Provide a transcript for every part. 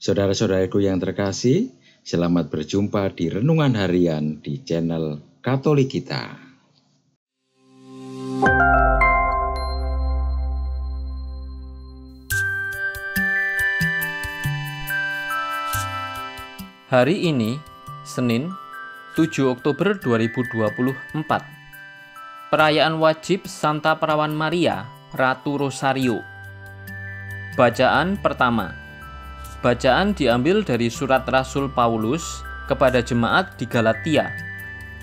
Saudara-saudaraku yang terkasih, selamat berjumpa di Renungan Harian di channel Katolik kita. Hari ini, Senin, 7 Oktober 2024. Perayaan wajib Santa Perawan Maria, Ratu Rosario. Bacaan pertama. Bacaan diambil dari surat Rasul Paulus kepada jemaat di Galatia,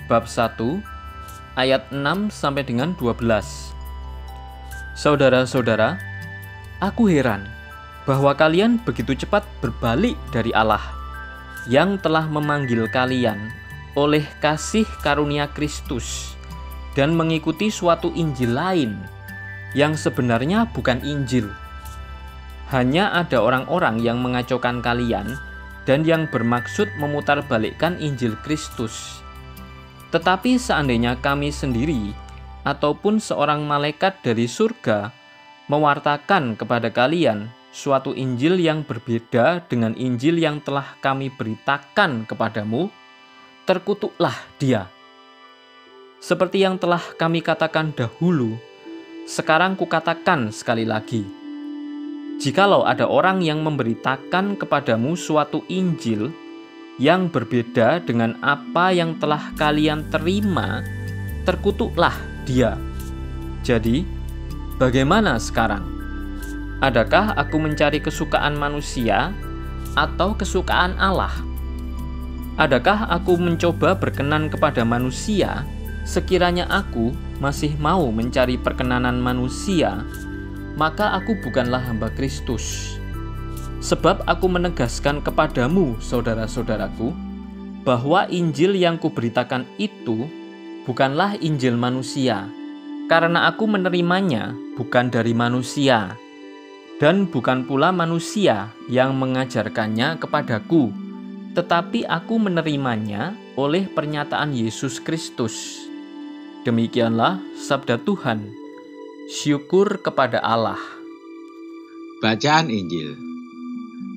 bab 1, ayat 6 sampai dengan 12. Saudara-saudara, aku heran bahwa kalian begitu cepat berbalik dari Allah yang telah memanggil kalian oleh kasih karunia Kristus dan mengikuti suatu Injil lain yang sebenarnya bukan Injil. Hanya ada orang-orang yang mengacaukan kalian dan yang bermaksud memutarbalikkan Injil Kristus. Tetapi seandainya kami sendiri ataupun seorang malaikat dari surga mewartakan kepada kalian suatu Injil yang berbeda dengan Injil yang telah kami beritakan kepadamu, terkutuklah dia. Seperti yang telah kami katakan dahulu, sekarang kukatakan sekali lagi. Jikalau ada orang yang memberitakan kepadamu suatu Injil yang berbeda dengan apa yang telah kalian terima, terkutuklah dia. Jadi, bagaimana sekarang? Adakah aku mencari kesukaan manusia atau kesukaan Allah? Adakah aku mencoba berkenan kepada manusia sekiranya aku masih mau mencari perkenanan manusia? Maka aku bukanlah hamba Kristus. Sebab aku menegaskan kepadamu, saudara-saudaraku, bahwa Injil yang kuberitakan itu bukanlah Injil manusia, karena aku menerimanya bukan dari manusia, dan bukan pula manusia yang mengajarkannya kepadaku, tetapi aku menerimanya oleh pernyataan Yesus Kristus. Demikianlah sabda Tuhan. Syukur kepada Allah. Bacaan Injil.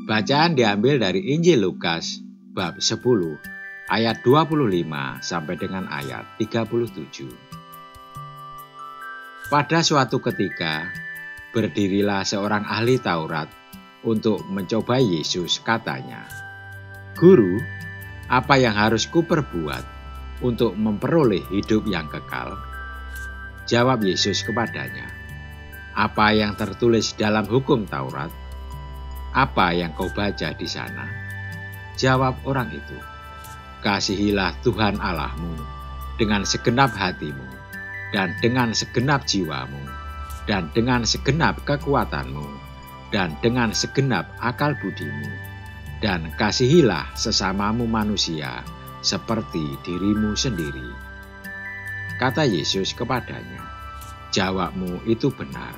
Bacaan diambil dari Injil Lukas bab 10 ayat 25 sampai dengan ayat 37. Pada suatu ketika, berdirilah seorang ahli Taurat untuk mencoba Yesus, katanya, "Guru, apa yang harus kuperbuat untuk memperoleh hidup yang kekal?" Jawab Yesus kepadanya, "Apa yang tertulis dalam hukum Taurat? Apa yang kau baca di sana?" Jawab orang itu, "Kasihilah Tuhan Allahmu dengan segenap hatimu, dan dengan segenap jiwamu, dan dengan segenap kekuatanmu, dan dengan segenap akal budimu, dan kasihilah sesamamu manusia seperti dirimu sendiri." Kata Yesus kepadanya, "Jawabmu itu benar.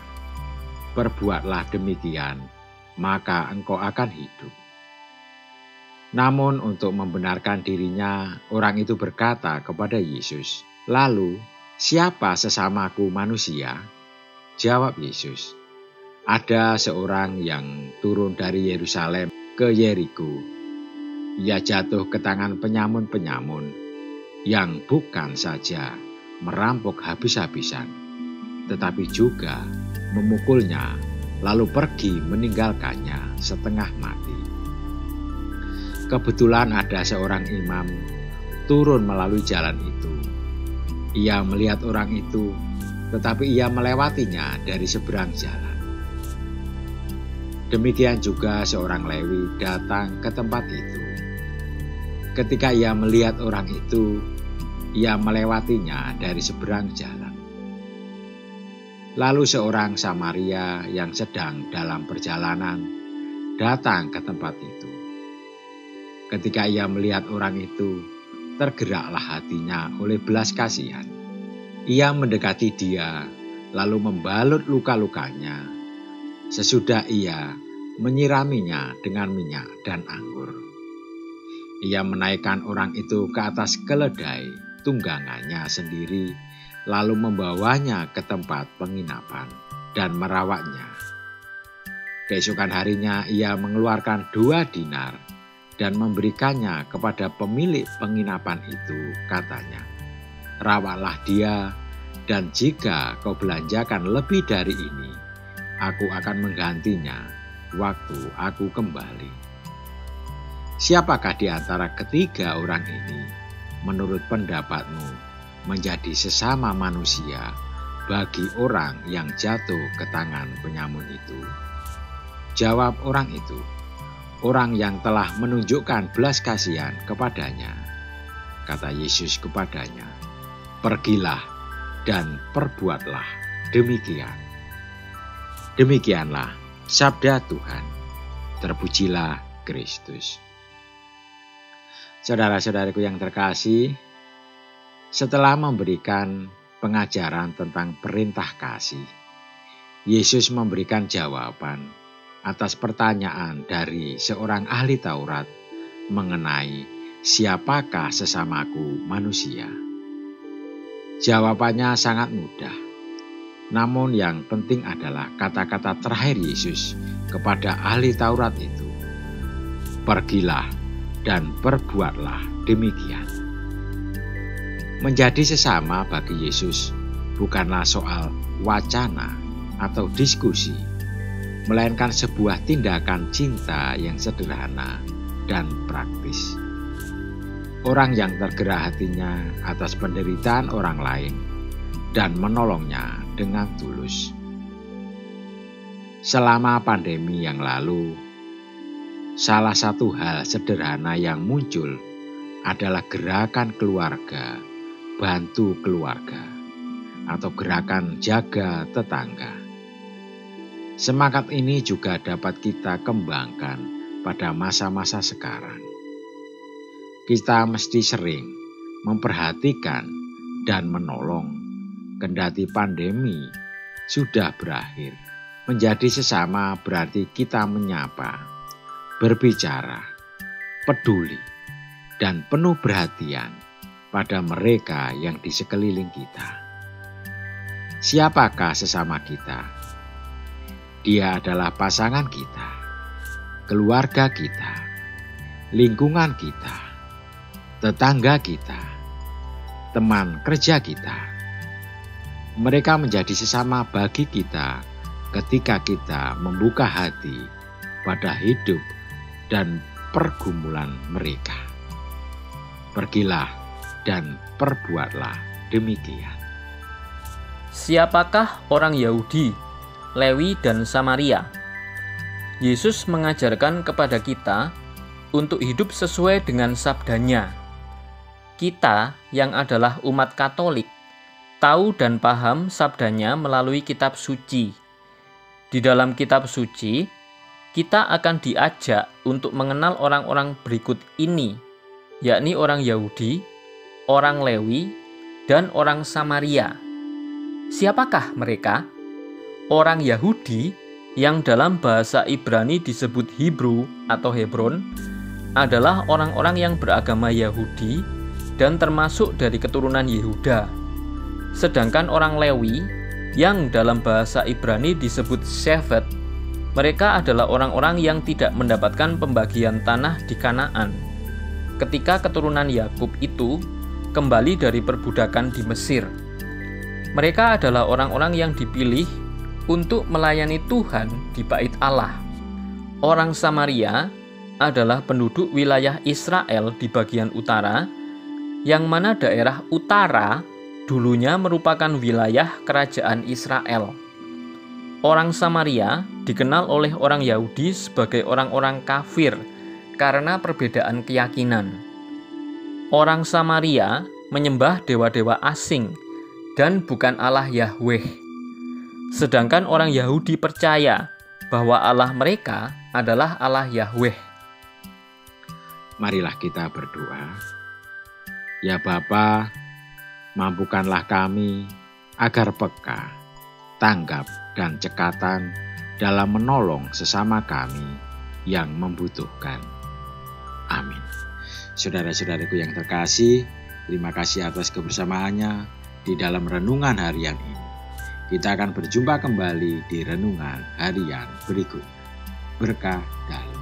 Perbuatlah demikian, maka engkau akan hidup." Namun untuk membenarkan dirinya, orang itu berkata kepada Yesus, "Lalu, siapa sesamaku manusia?" Jawab Yesus, "Ada seorang yang turun dari Yerusalem ke Yeriko. Ia jatuh ke tangan penyamun-penyamun yang bukan saja merampok habis-habisan, tetapi juga memukulnya, lalu pergi meninggalkannya setengah mati. Kebetulan ada seorang imam turun melalui jalan itu. Ia melihat orang itu, tetapi ia melewatinya dari seberang jalan. Demikian juga seorang Lewi datang ke tempat itu. Ketika ia melihat orang itu, ia melewatinya dari seberang jalan. Lalu seorang Samaria yang sedang dalam perjalanan datang ke tempat itu. Ketika ia melihat orang itu, tergeraklah hatinya oleh belas kasihan. Ia mendekati dia, lalu membalut luka-lukanya. Sesudah ia menyiraminya dengan minyak dan anggur. Ia menaikkan orang itu ke atas keledai tunggangannya sendiri, lalu membawanya ke tempat penginapan dan merawatnya. Keesokan harinya ia mengeluarkan 2 dinar dan memberikannya kepada pemilik penginapan itu. Katanya, "Rawatlah dia, dan jika kau belanjakan lebih dari ini, aku akan menggantinya waktu aku kembali." Siapakah di antara ketiga orang ini menurut pendapatmu menjadi sesama manusia bagi orang yang jatuh ke tangan penyamun itu? Jawab orang itu, "Orang yang telah menunjukkan belas kasihan kepadanya." Kata Yesus kepadanya, "Pergilah dan perbuatlah demikian." Demikianlah sabda Tuhan. Terpujilah Kristus. Saudara-saudariku yang terkasih, setelah memberikan pengajaran tentang perintah kasih, Yesus memberikan jawaban atas pertanyaan dari seorang ahli Taurat mengenai siapakah sesamaku manusia. Jawabannya sangat mudah, namun yang penting adalah kata-kata terakhir Yesus kepada ahli Taurat itu, "Pergilah dan perbuatlah demikian." Menjadi sesama bagi Yesus bukanlah soal wacana atau diskusi, melainkan sebuah tindakan cinta yang sederhana dan praktis. Orang yang tergerak hatinya atas penderitaan orang lain dan menolongnya dengan tulus. Selama pandemi yang lalu, salah satu hal sederhana yang muncul adalah gerakan keluarga bantu keluarga atau gerakan jaga tetangga. Semangat ini juga dapat kita kembangkan pada masa-masa sekarang. Kita mesti sering memperhatikan dan menolong, kendati pandemi sudah berakhir. Menjadi sesama berarti kita menyapa, berbicara, peduli, dan penuh perhatian pada mereka yang di sekeliling kita. Siapakah sesama kita? Dia adalah pasangan kita, keluarga kita, lingkungan kita, tetangga kita, teman kerja kita. Mereka menjadi sesama bagi kita ketika kita membuka hati pada hidup dan pergumulan mereka. Pergilah dan perbuatlah demikian. Siapakah orang Yahudi, Lewi, dan Samaria? Yesus mengajarkan kepada kita untuk hidup sesuai dengan sabdanya. Kita yang adalah umat Katolik tahu dan paham sabdanya melalui kitab suci. Di dalam kitab suci, kita akan diajak untuk mengenal orang-orang berikut ini, yakni orang Yahudi, orang Lewi, dan orang Samaria. Siapakah mereka? Orang Yahudi yang dalam bahasa Ibrani disebut Hebrew atau Hebron adalah orang-orang yang beragama Yahudi dan termasuk dari keturunan Yehuda. Sedangkan orang Lewi yang dalam bahasa Ibrani disebut Shevet, mereka adalah orang-orang yang tidak mendapatkan pembagian tanah di Kanaan ketika keturunan Yakub itu kembali dari perbudakan di Mesir. Mereka adalah orang-orang yang dipilih untuk melayani Tuhan di Bait Allah. Orang Samaria adalah penduduk wilayah Israel di bagian utara, yang mana daerah utara dulunya merupakan wilayah kerajaan Israel. Orang Samaria dikenal oleh orang Yahudi sebagai orang-orang kafir karena perbedaan keyakinan. Orang Samaria menyembah dewa-dewa asing dan bukan Allah Yahweh. Sedangkan orang Yahudi percaya bahwa Allah mereka adalah Allah Yahweh. Marilah kita berdoa. Ya Bapa, mampukanlah kami agar peka, tanggap, dan cekatan dalam menolong sesama kami yang membutuhkan. Amin. Saudara-saudariku yang terkasih, terima kasih atas kebersamaannya di dalam renungan harian ini. Kita akan berjumpa kembali di renungan harian berikutnya. berkah dalam.